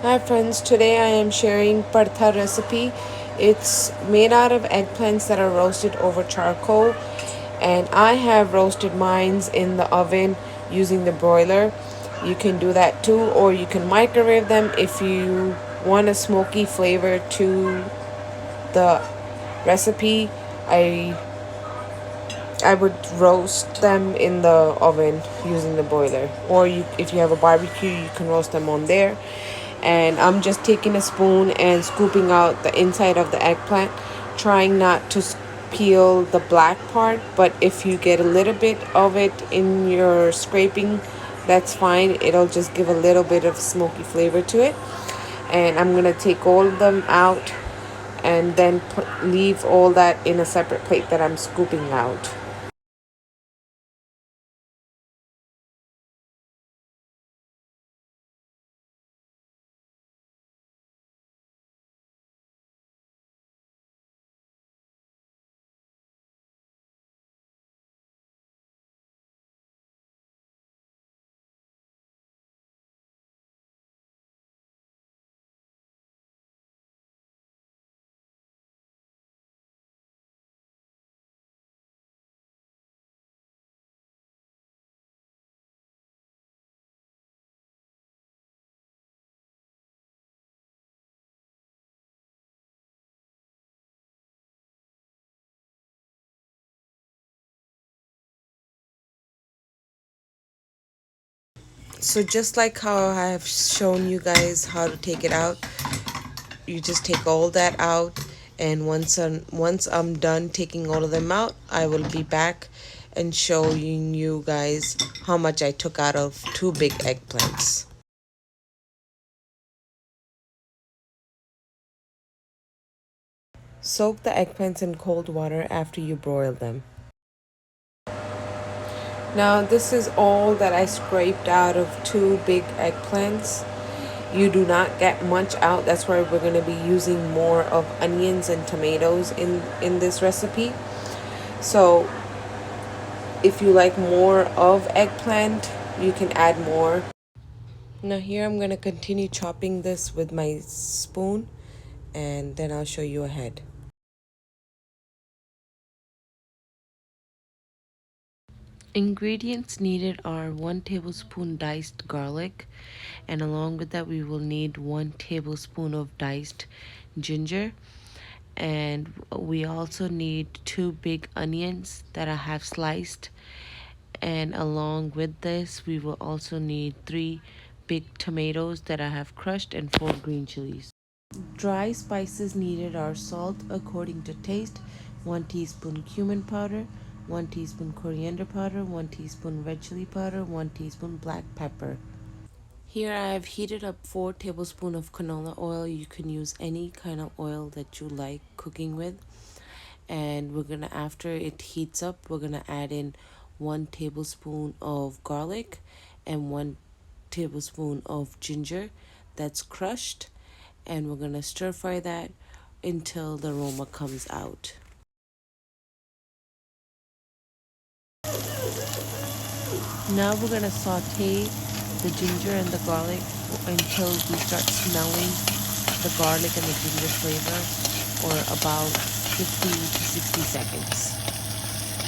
Hi friends, today I am sharing bharta recipe. It's made out of eggplants that are roasted over charcoal, and I have roasted mines in the oven using the broiler. You can do that too, or you can microwave them if you want a smoky flavor to the recipe. I I would roast them in the oven using the broiler, or if you have a barbecue, you can roast them on there. And I'm just taking a spoon and scooping out the inside of the eggplant, trying not to peel the black part. But if you get a little bit of it in your scraping, that's fine. It'll just give a little bit of smoky flavor to it. And I'm gonna take all of them out and then leave all that in a separate plate that I'm scooping out. So just like how I have shown you guys how to take it out, you just take all that out, and once I'm done taking all of them out, I will be back and showing you guys how much I took out of two big eggplants. Soak the eggplants in cold water after you broil them. Now this is all that I scraped out of two big eggplants. You do not get much out. That's why we're going to be using more of onions and tomatoes in this recipe. So if you like more of eggplant, you can add more. Now here I'm going to continue chopping this with my spoon, and then I'll show you ahead. Ingredients needed are 1 tablespoon diced garlic, and along with that we will need 1 tablespoon of diced ginger, and we also need 2 big onions that I have sliced, and along with this we will also need 3 big tomatoes that I have crushed and 4 green chilies. Dry spices needed are salt according to taste, 1 teaspoon cumin powder, 1 teaspoon coriander powder, 1 teaspoon red chili powder, 1 teaspoon black pepper. Here I have heated up 4 tablespoons of canola oil. You can use any kind of oil that you like cooking with. And we're gonna, after it heats up, we're gonna add in 1 tablespoon of garlic and 1 tablespoon of ginger that's crushed, and we're gonna stir fry that until the aroma comes out. Now we're gonna saute the ginger and the garlic until we start smelling the garlic and the ginger flavor for about 50 to 60 seconds.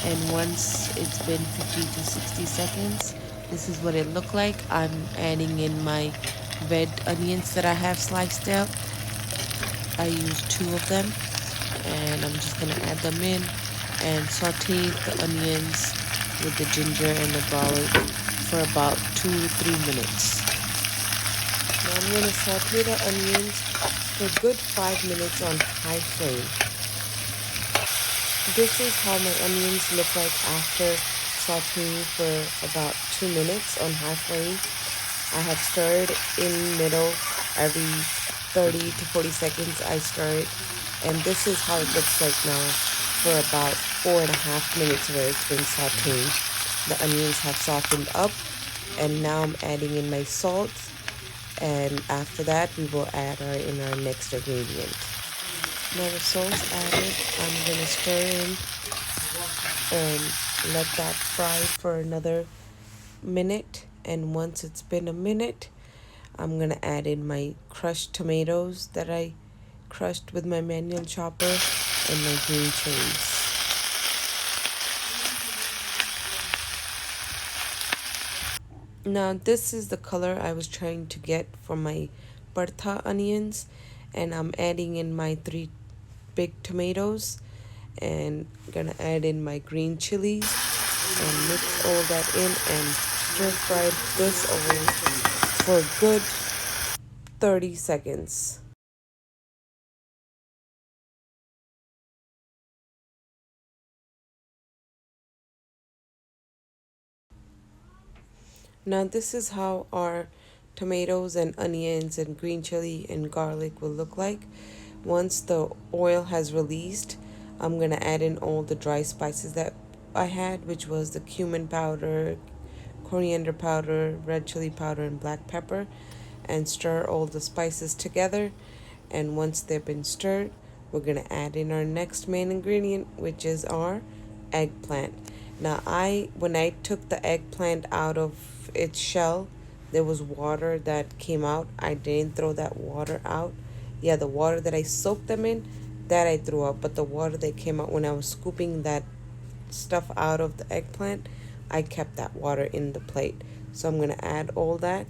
And once it's been 50 to 60 seconds, this is what it looked like. I'm adding in my red onions that I have sliced out. I used 2 of them, and I'm just gonna add them in and saute the onions with the ginger and the garlic for about 2 to 3 minutes. Now I'm gonna saute the onions for a good 5 minutes on high flame. This is how my onions look like after sauteing for about 2 minutes on high flame. I have stirred in middle every 30 to 40 seconds. I stir it, and this is how it looks like now for about 4.5 minutes where it's been sauteing. The onions have softened up, and now I'm adding in my salt, and after that we will add in our next ingredient. Now the salt's added, I'm gonna stir in and let that fry for another minute. And once it's been a minute, I'm gonna add in my crushed tomatoes that I crushed with my manual chopper and my green chilies. Now this is the color I was trying to get for my bharta onions, and I'm adding in my 3 big tomatoes and gonna add in my green chilies and mix all that in and stir fry this all for a good 30 seconds. Now this is how our tomatoes and onions and green chili and garlic will look like. Once the oil has released, I'm going to add in all the dry spices that I had, which was the cumin powder, coriander powder, red chili powder, and black pepper, and stir all the spices together. And once they've been stirred, we're going to add in our next main ingredient, which is our eggplant. Now, when I took the eggplant out of its shell, there was water that came out. I didn't throw that water out. Yeah, the water that I soaked them in, that I threw out, but the water that came out when I was scooping that stuff out of the eggplant, I kept that water in the plate. So I'm going to add all that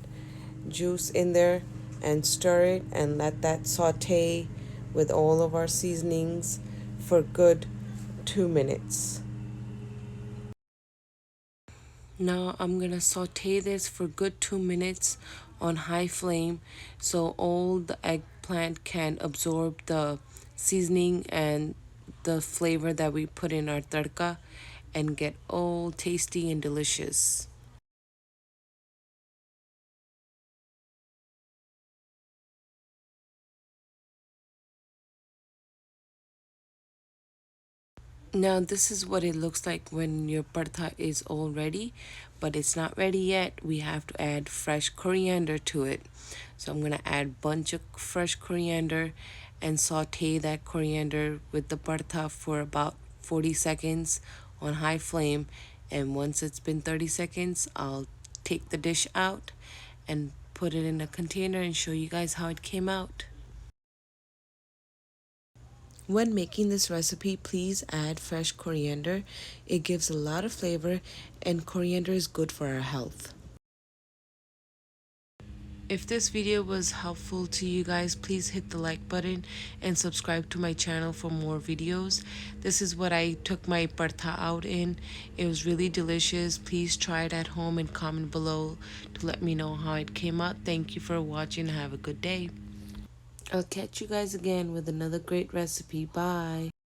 juice in there and stir it and let that saute with all of our seasonings for good 2 minutes. Now I'm gonna saute this for good 2 minutes on high flame so all the eggplant can absorb the seasoning and the flavor that we put in our tadka and get all tasty and delicious. Now this is what it looks like when your paratha is all ready, but it's not ready yet. We have to add fresh coriander to it. So I'm gonna add bunch of fresh coriander and saute that coriander with the paratha for about 40 seconds on high flame. And once it's been 30 seconds, I'll take the dish out and put it in a container and show you guys how it came out. When making this recipe, please add fresh coriander. It gives a lot of flavor, and coriander is good for our health. If this video was helpful to you guys, please hit the like button and subscribe to my channel for more videos. This is what I took my parta out in. It was really delicious. Please try it at home and comment below to let me know how it came out. Thank you for watching. Have a good day. I'll catch you guys again with another great recipe. Bye.